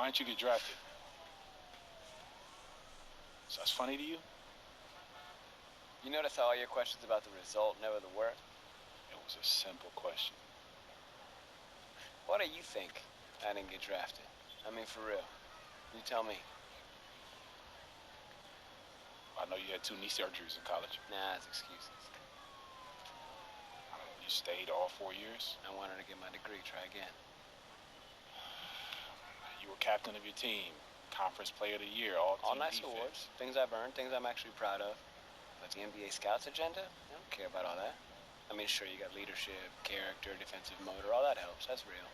Why didn't you get drafted? So that's funny to you? You notice how all your questions about the result, never the work? It was a simple question. What do you think I didn't get drafted? I mean, for real. You tell me. I know you had 2 knee surgeries in college. Nah, it's excuses. You stayed all 4 years? I wanted to get my degree, try again. You were captain of your team, conference player of the year, all nice defense. awards, things I've earned, things I'm actually proud of. But the NBA scouts agenda, I don't care about all that. I mean, sure, you got leadership, character, defensive motor, all that helps, that's real.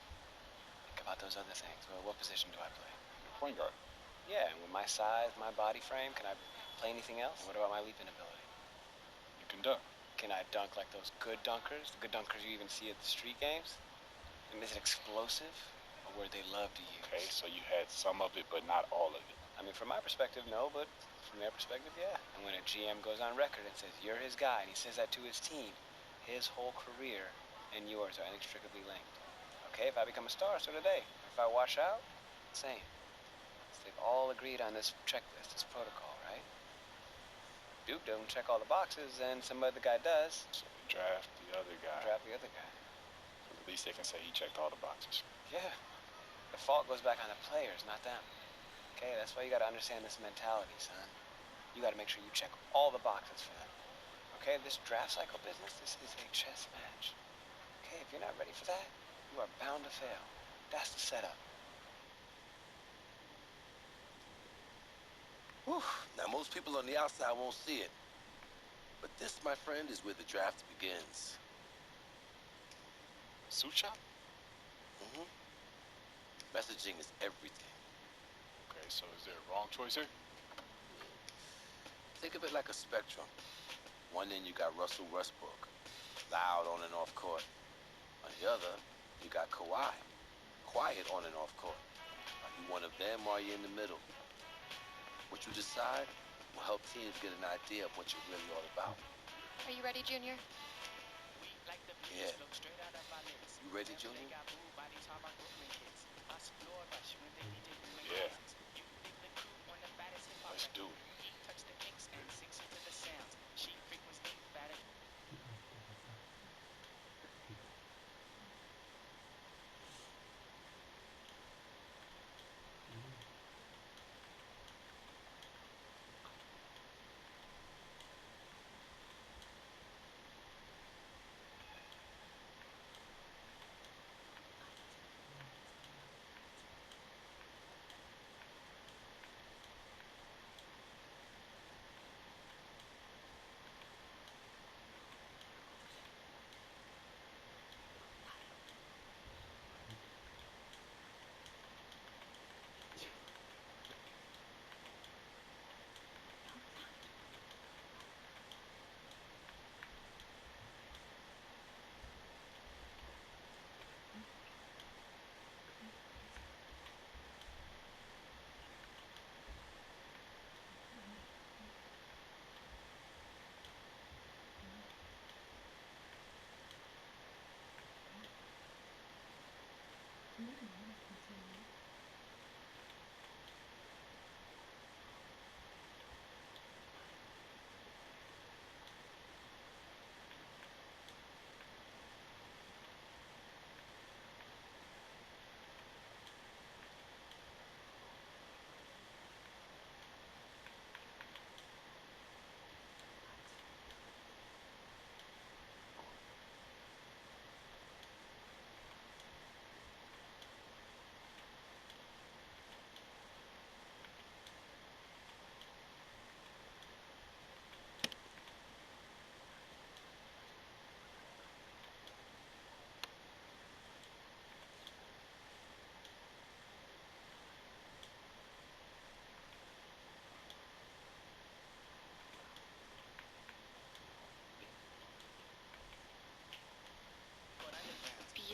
Think about those other things. Well, what position do I play? Point guard. Yeah, and with my size, my body frame, can I play anything else? What about my leaping ability? You can dunk. Can I dunk like those good dunkers? The good dunkers you even see at the street games? And is it explosive? Or were they love to use? Okay, so you had some of it, but not all of it. I mean, from my perspective, no, but from their perspective, yeah. And when a GM goes on record and says, you're his guy, and he says that to his team, his whole career and yours are inextricably linked. Okay, if I become a star, so do they. If I wash out, same. So they've all agreed on this checklist, this protocol, right? Duke doesn't check all the boxes, and some other guy does. So we draft the other guy. Draft the other guy. At least they can say he checked all the boxes. Yeah. The fault goes back on the players, not them. Okay, that's why you gotta understand this mentality, son. You gotta make sure you check all the boxes for them. Okay, this draft cycle business, this is a chess match. Okay, if you're not ready for that, you are bound to fail. That's the setup. Whew. Now, most people on the outside won't see it. But this, my friend, is where the draft begins. Suit shop? Mm-hmm. Messaging is everything. Okay, so is there a wrong choice here? Think of it like a spectrum. One end, you got Russell Westbrook, loud on and off court. On the other, you got Kawhi, quiet on and off court. Are you one of them or are you in the middle? What you decide will help teams get an idea of what you're really all about. Are you ready, Junior? Yeah. You ready, Junior? Yeah. Let's do it.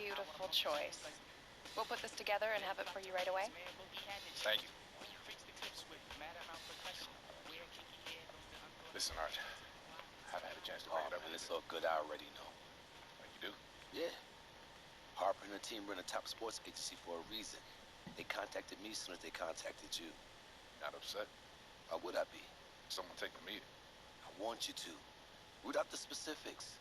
Beautiful choice. We'll put this together and have it for you right away. Thank you. Listen, Art. I haven't had a chance to bring it up. Man, it's all good. I already know. Like you do? Yeah. Harper and her team run a top sports agency for a reason. They contacted me as soon as they contacted you. Not upset. Why would I be? Someone take the meeting. I want you to. Root out the specifics.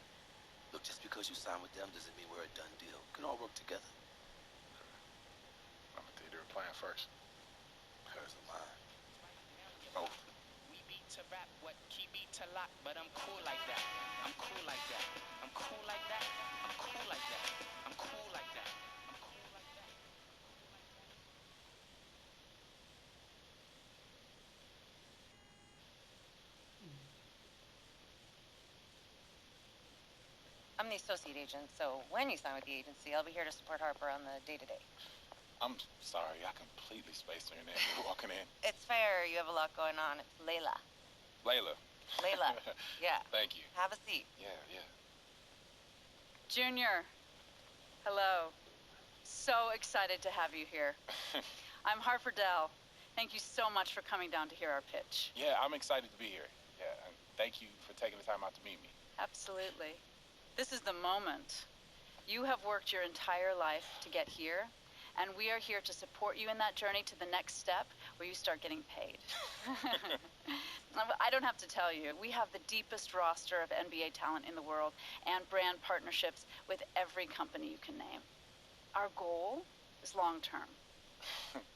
Look, just because you sign with them doesn't mean we're a done deal. We can all work together. I'm gonna take their plan first. Hers or mine. Both. We beat to rap, what key beat to lock, but I'm cool like that. I'm cool like that. I'm cool like that. I'm cool like that. I'm cool like that. I'm cool like that. I'm the associate agent, so when you sign with the agency, I'll be here to support Harper on the day-to-day. I'm sorry, I completely spaced on your name walking in. It's fair, you have a lot going on. It's Layla. Layla. Layla, yeah. Thank you. Have a seat. Yeah. Junior, hello. So excited to have you here. I'm Harper Dell. Thank you so much for coming down to hear our pitch. Yeah, I'm excited to be here. Yeah, and thank you for taking the time out to meet me. Absolutely. This is the moment. You have worked your entire life to get here, and we are here to support you in that journey to the next step where you start getting paid. I don't have to tell you, we have the deepest roster of NBA talent in the world and brand partnerships with every company you can name. Our goal is long-term.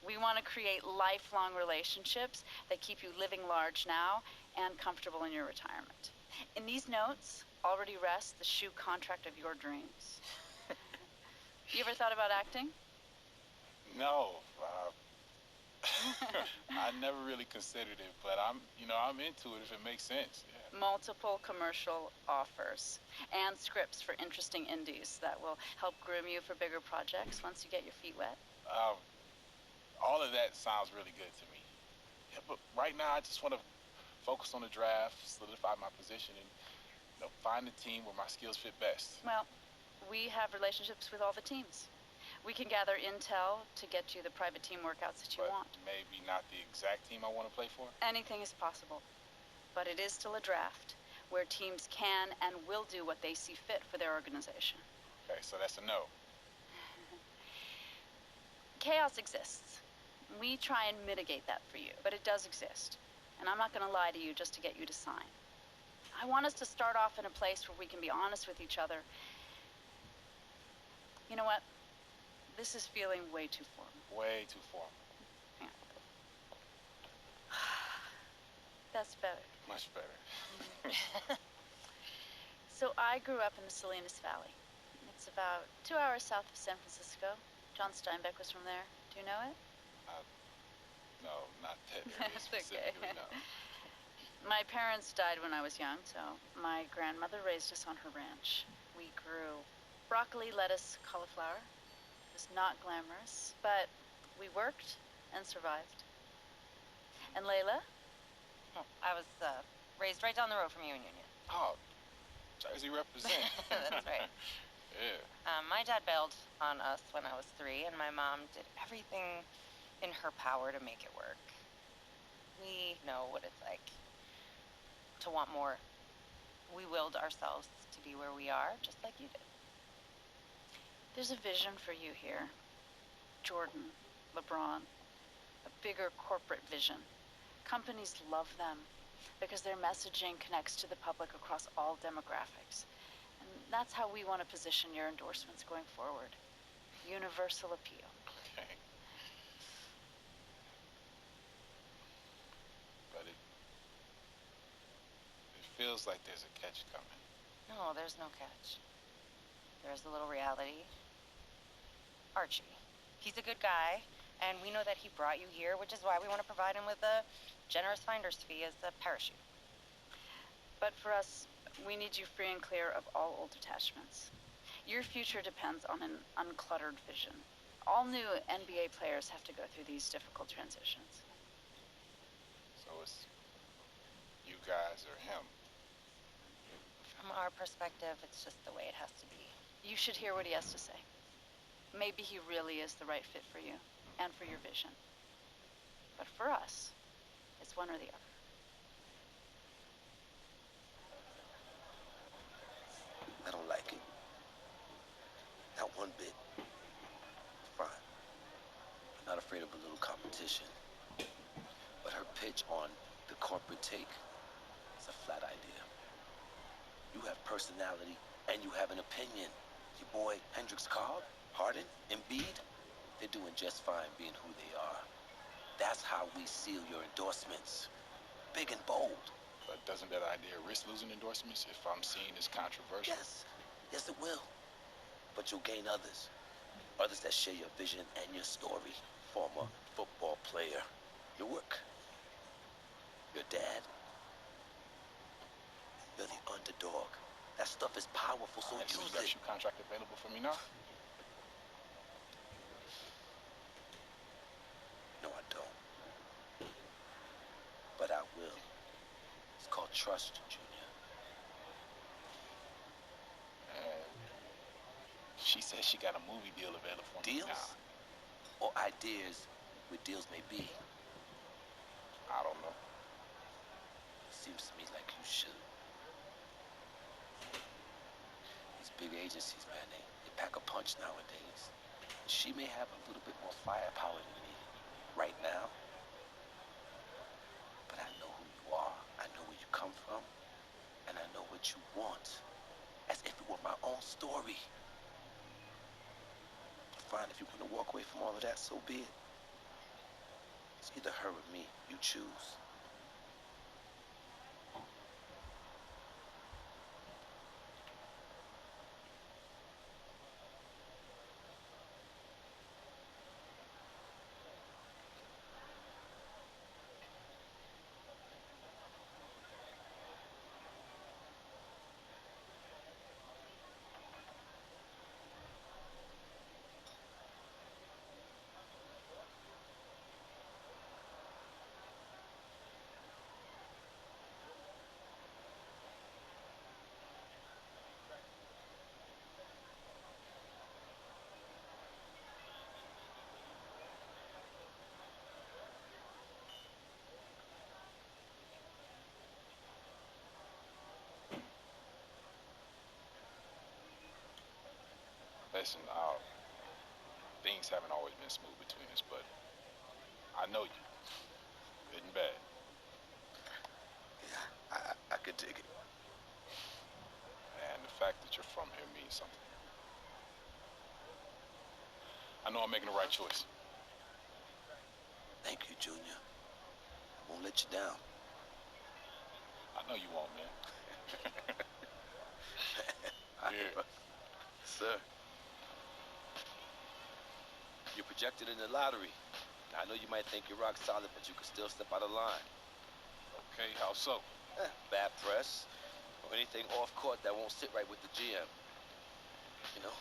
We want to create lifelong relationships that keep you living large now and comfortable in your retirement. In these notes already rests the shoe contract of your dreams. You ever thought about acting? No, I never really considered it, but I'm into it if it makes sense. Yeah. Multiple commercial offers and scripts for interesting indies that will help groom you for bigger projects once you get your feet wet. All of that sounds really good to me. Yeah, but right now I just want to focus on the draft, solidify my position, and find the team where my skills fit best. Well, we have relationships with all the teams. We can gather intel to get you the private team workouts that you want. Maybe not the exact team I want to play for? Anything is possible. But it is still a draft where teams can and will do what they see fit for their organization. Okay, so that's a no. Chaos exists. We try and mitigate that for you, but it does exist. And I'm not going to lie to you just to get you to sign. I want us to start off in a place where we can be honest with each other. You know what? This is feeling way too formal. Way too formal. Yeah. That's better. Much better. So I grew up in the Salinas Valley. It's about 2 hours south of San Francisco. John Steinbeck was from there. Do you know it? No, not that area That's okay. specifically, no. My parents died when I was young, so my grandmother raised us on her ranch. We grew broccoli, lettuce, cauliflower. It was not glamorous, but we worked and survived. And Layla? Oh, I was raised right down the road from you in Union. Oh, Jersey represent. That's right. Yeah. My dad bailed on us when I was 3, and my mom did everything in her power to make it work. We know what it's like to want more. We willed ourselves to be where we are, just like you did. There's a vision for you here. Jordan, LeBron, a bigger corporate vision. Companies love them because their messaging connects to the public across all demographics. And that's how we want to position your endorsements going forward. Universal appeal. Okay. But it feels like there's a catch coming. No, there's no catch. There's a little reality. Archie. He's a good guy, and we know that he brought you here, which is why we want to provide him with a generous finder's fee as a parachute. But for us, we need you free and clear of all old attachments. Your future depends on an uncluttered vision. All new NBA players have to go through these difficult transitions. So it's you guys or him. From our perspective, it's just the way it has to be. You should hear what he has to say. Maybe he really is the right fit for you and for your vision. But for us, it's one or the other. I don't like it. Not one bit. Fine. not afraid of a little competition. But her pitch on the corporate take is a flat idea. You have personality and you have an opinion. Your boy Hendricks Cobb, Harden, Embiid, they're doing just fine being who they are. That's how we seal your endorsements. Big and bold. But doesn't that idea risk losing endorsements if I'm seen as controversial? Yes, yes it will. But you'll gain others. Others that share your vision and your story. Former football player. Your work. Your dad. You're the underdog. That stuff is powerful, so So use you got it. your contract available for me now? No, I don't. But I will. It's called trust, Junior. She said she got a movie deal available for me Deals? now. Or ideas where deals may be? I don't know. Seems to me like you should. These big agencies, man, they pack a punch nowadays. She may have a little bit more firepower than me right now. But I know who you are. I know where you come from. And I know what you want. As if it were my own story. Fine, if you want to walk away from all of that, so be it. It's either her or me. You choose. Listen, things haven't always been smooth between us, but I know you. Good and bad. Yeah, I could dig it. And the fact that you're from here means something. I know I'm making the right choice. Thank you, Junior. I won't let you down. I know you won't, man. Yeah. Sir. You're projected in the lottery. I know you might think you're rock solid, but you can still step out of line. Okay, how so? Bad press, or anything off court that won't sit right with the GM. You know?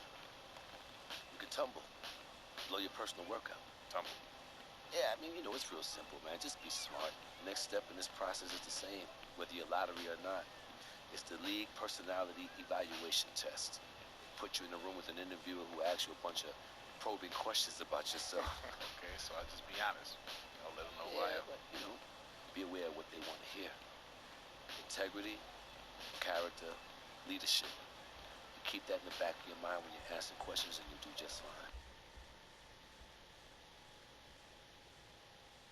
You can tumble. Blow your personal workout. Tumble. Yeah, I mean, you know, it's real simple, man. Just be smart. Next step in this process is the same, whether you're lottery or not. It's the league personality evaluation test. Put you in a room with an interviewer who asks you a bunch of probing questions about yourself. Okay, so I just be honest. Let them know who I am. But, you know, be aware of what they want to hear. Integrity, character, leadership. You keep that in the back of your mind when you're answering questions and you do just fine.